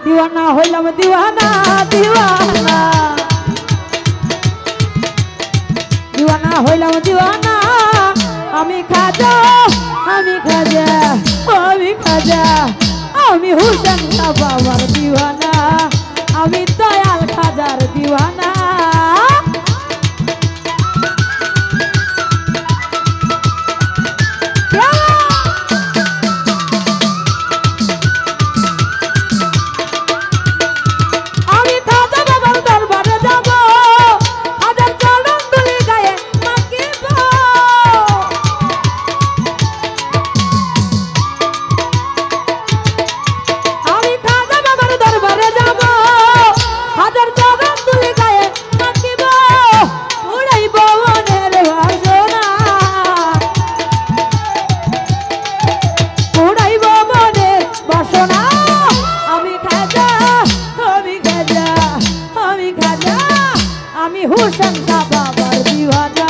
দিওয়ানা হইলাম দিওয়ানা দিওয়ানা দিওয়ানা হইলাম দিওয়ানা আমি খাজা আমি খাজা আমি খাজা আমি হুসেন শাহ বাবার দিওয়ানা আমি দয়াল খাজার দিওয়ানা হুসেন শাহ বাবার দিওয়ানা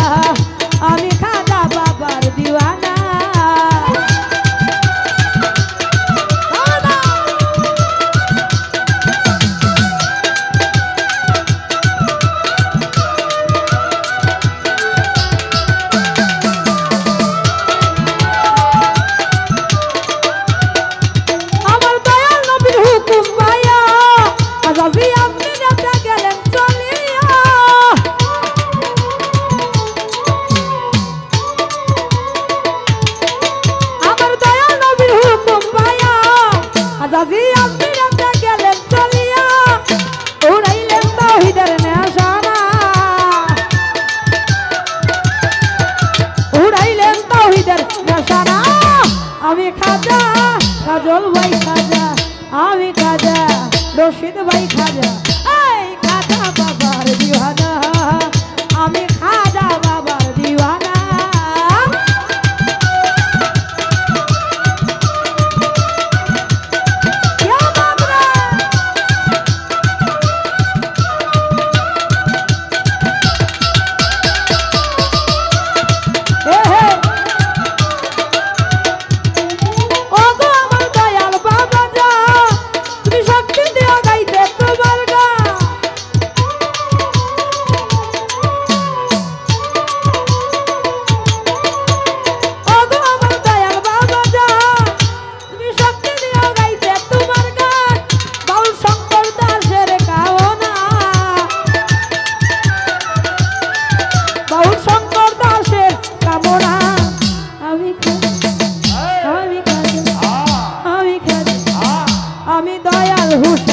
আমি খাজা বাবার দিওয়ানা আমার দয়াল নবীর হুকুম পায়া আজাজি আপনি নেতা গেলেন চলিয়া আজাজি আপনি রাতে গেলেন চলিয়া উড়াইলেন তাওহীদের নিশানা উড়াইলেন তাওহীদের নিশানা আমি খাজা কাজল ভাই খাজা আমি খাজা রশিদ ভাই খাজা এই খাজা বাবার দিওয়ানা আমি খাজা বাবার দিওয়ানা আমি দয়াল হুসেন